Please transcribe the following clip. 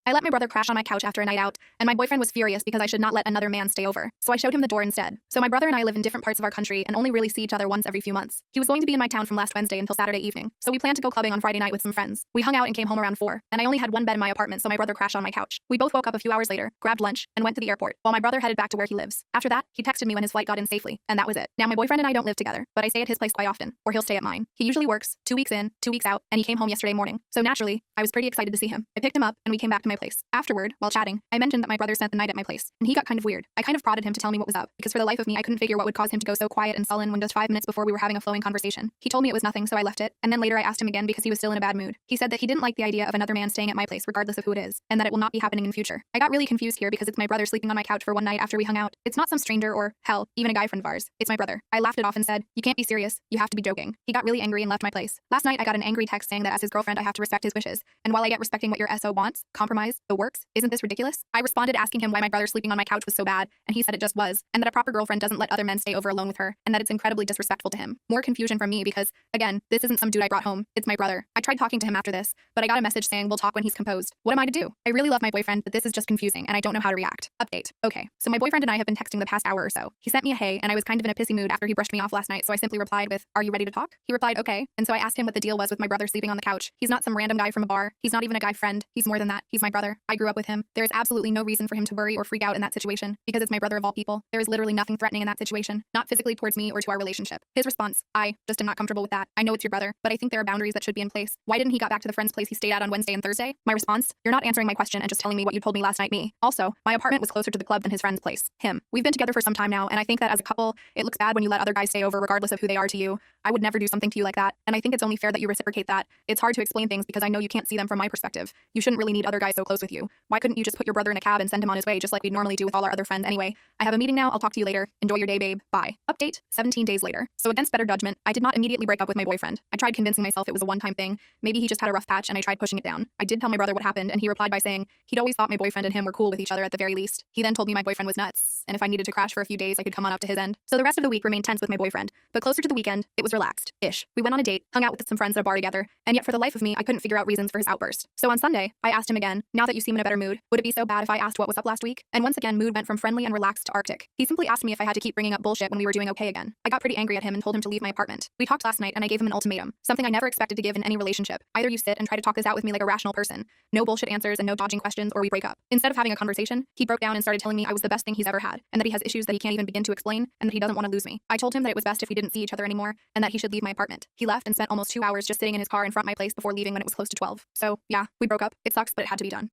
I let my brother crash on my couch after a night out, and my boyfriend was furious because I should not let another man stay over. So I showed him the door instead. So my brother and I live in different parts of our country and only really see each other once every few months. He was going to be in my town from last Wednesday until Saturday evening. So we planned to go clubbing on Friday night with some friends. We hung out and came home around 4, and I only had one bed in my apartment, so my brother crashed on my couch. We both woke up a few hours later, grabbed lunch, and went to the airport, while my brother headed back to where he lives. After that, he texted me when his flight got in safely, and that was it. Now my boyfriend and I don't live together, but I stay at his place quite often, or he'll stay at mine. He usually works 2 weeks in, 2 weeks out, and he came home yesterday morning. So naturally, I was pretty excited to see him. I picked him up, and we came back to my place. Afterward, while chatting, I mentioned that my brother spent the night at my place, and he got kind of weird. I kind of prodded him to tell me what was up, because for the life of me, I couldn't figure what would cause him to go so quiet and sullen when just 5 minutes before we were having a flowing conversation. He told me it was nothing, so I left it, and then later I asked him again because he was still in a bad mood. He said that he didn't like the idea of another man staying at my place regardless of who it is, and that it will not be happening in future. I got really confused here because it's my brother sleeping on my couch for one night after we hung out. It's not some stranger or, hell, even a guy friend of ours. It's my brother. I laughed it off and said, "You can't be serious. You have to be joking." He got really angry and left my place. Last night I got an angry text saying that as his girlfriend I have to respect his wishes, and while I get respecting what your SO wants, compromise, the works, isn't this ridiculous? I responded asking him why my brother sleeping on my couch was so bad, and he said it just was, and that a proper girlfriend doesn't let other men stay over alone with her, and that it's incredibly disrespectful to him. More confusion from me because, again, this isn't some dude I brought home, it's my brother. I tried talking to him after this, but I got a message saying we'll talk when he's composed. What am I to do? I really love my boyfriend, but this is just confusing, and I don't know how to react. Update. Okay, so my boyfriend and I have been texting the past hour or so. He sent me a hey, and I was kind of in a pissy mood after he brushed me off last night, so I simply replied with, "Are you ready to talk?" He replied, "Okay," and so I asked him what the deal was with my brother sleeping on the couch. He's not some random guy from a bar. He's not even a guy friend. He's more than that. He's my brother. I grew up with him. There is absolutely no reason for him to worry or freak out in that situation, because it's my brother of all people. There is literally nothing threatening in that situation, not physically towards me or to our relationship. His response, "I just am not comfortable with that. I know it's your brother, but I think there are boundaries that should be in place. Why didn't he got back to the friend's place he stayed at on Wednesday and Thursday?" My response, "You're not answering my question and just telling me what you told me last night, me. Also, my apartment was closer to the club than his friend's place, him. We've been together for some time now, and I think that as a couple, it looks bad when you let other guys stay over regardless of who they are to you. I would never do something to you like that, and I think it's only fair that you reciprocate that. It's hard to explain things because I know you can't see them from my perspective. You shouldn't really need other guys so close with you. Why couldn't you just put your brother in a cab and send him on his way just like we'd normally do with all our other friends anyway? I have a meeting now. I'll talk to you later. Enjoy your day, babe. Bye." Update, 17 days later. So against better judgment, I did not immediately break up with my boyfriend. I tried convincing myself it was a one-time thing. Maybe he just had a rough patch and I tried pushing it down. I did tell my brother what happened, and he replied by saying he'd always thought my boyfriend and him were cool with each other at the very least. He then told me my boyfriend was nuts, and if I needed to crash for a few days, I could come on up to his end. So the rest of the week remained tense with my boyfriend, but closer to the weekend, it was relaxed-ish. We went on a date, hung out with some friends at a bar together, and yet for the life of me, I couldn't figure out reasons for his outburst. So on Sunday, I asked him again, "Now that you seem in a better mood, would it be so bad if I asked what was up last week?" And once again, mood went from friendly and relaxed to arctic. He simply asked me if I had to keep bringing up bullshit when we were doing okay again. I got pretty angry at him and told him to leave my apartment. We talked last night and I gave him an ultimatum, something I never expected to give in any relationship. Either you sit and try to talk this out with me like a rational person, no bullshit answers and no dodging questions, or we break up. Instead of having a conversation, he broke down and started telling me I was the best thing he's ever had, and that he has issues that he can't even begin to explain, and that he doesn't want to lose me. I told him that it was best if we didn't see each other anymore, and that he should leave my apartment. He left and spent almost 2 hours just sitting in his car in front of my place before leaving when it was close to 12. So yeah, we broke up. It sucks, but it had to be done.